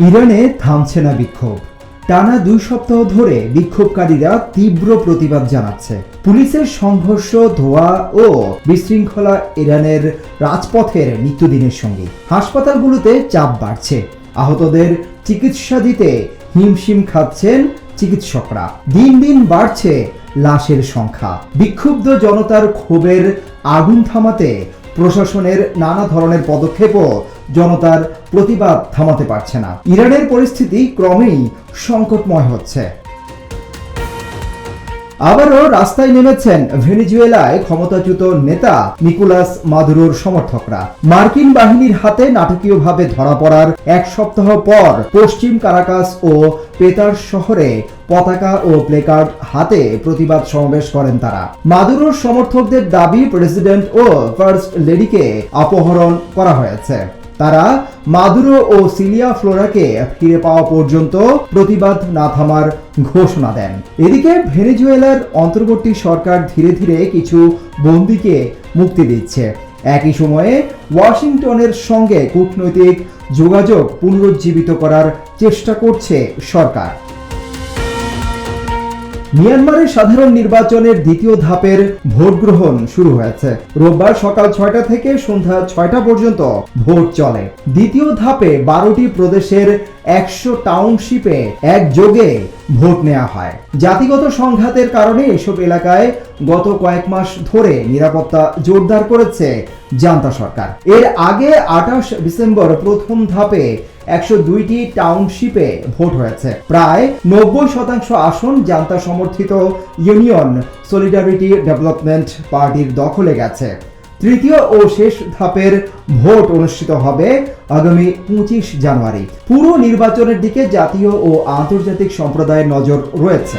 ইরানে থামছে না বিক্ষোভ। টানা 2 সপ্তাহ ধরে বিক্ষোভকারীরা তীব্র প্রতিবাদ জানাচ্ছে। পুলিশের সংঘর্ষ, ধোঁয়া ও বিশৃঙ্খলা ইরানের রাজপথের নিত্যদিনের সঙ্গী। হাসপাতালগুলোতে চাপ বাড়ছে, আহতদের চিকিৎসা দিতে হিমশিম খাচ্ছেন চিকিৎসকরা। দিন দিন বাড়ছে লাশের সংখ্যা। বিক্ষুব্ধ জনতার ক্ষোভের আগুন থামাতে প্রশাসনের নানা ধরনের পদক্ষেপও জনতার প্রতিবাদ থামাতে পারছে না। ইরানের পরিস্থিতি ক্রমেই সংকটময় হচ্ছে। আবারও রাস্তায় নেমেছেন ভেনেজুয়েলায় ক্ষমতাচ্যুত নেতা নিকোলাস মাদুরোর সমর্থকরা। মার্কিন বাহিনীর হাতে নাটকীয়ভাবে ধরা পড়ার 1 সপ্তাহ পর পশ্চিম কারাকাস ও পেতার শহরে পতাকা ও প্লেকার্ড হাতে প্রতিবাদ সমাবেশ করেন তারা। মাদুরোর সমর্থকদের দাবি, প্রেসিডেন্ট ও ফার্স্ট লেডিকে অপহরণ করা হয়েছে। তারা মাদুরো ও সিলিয়া ফ্লোরাকে ফিরে পাওয়া পর্যন্ত প্রতিবাদ না থামার ঘোষণা দেন। এদিকে ভেনেজুয়েলার অন্তর্বর্তী সরকার ধীরে ধীরে কিছু বন্দীকে মুক্তি দিচ্ছে। একই সময়ে ওয়াশিংটনের সঙ্গে কূটনৈতিক যোগাযোগ পুনরুজ্জীবিত করার চেষ্টা করছে সরকার। মিয়ানমারের সাধারণ নির্বাচনের দ্বিতীয় ধাপের ভোট গ্রহণ শুরু হয়েছে। রোববার সকাল 6টা থেকে সন্ধ্যা 6টা পর্যন্ত ভোট চলে। দ্বিতীয় ধাপে 12টি প্রদেশের 100 টাউনশিপে একযোগে ভোট নেওয়া হয়। জাতিগত সংঘাতের কারণে এসব এলাকায় গত কয়েক মাস ধরে নিরাপত্তা জোরদার করেছে জান্তা সরকার। এর আগে 28 ডিসেম্বর প্রথম ধাপে 102টি টাউনশিপে ভোট হয়েছে। প্রায় 90% আসন জান্তা সমর্থিত ইউনিয়ন সলিডারিটি ডেভেলপমেন্ট পার্টির দখলে গেছে। তৃতীয় ও শেষ ধাপের ভোট অনুষ্ঠিত হবে আগামী 25 জানুয়ারি। পুরো নির্বাচনের দিকে জাতীয় ও আন্তর্জাতিক সম্প্রদায়ের নজর রয়েছে।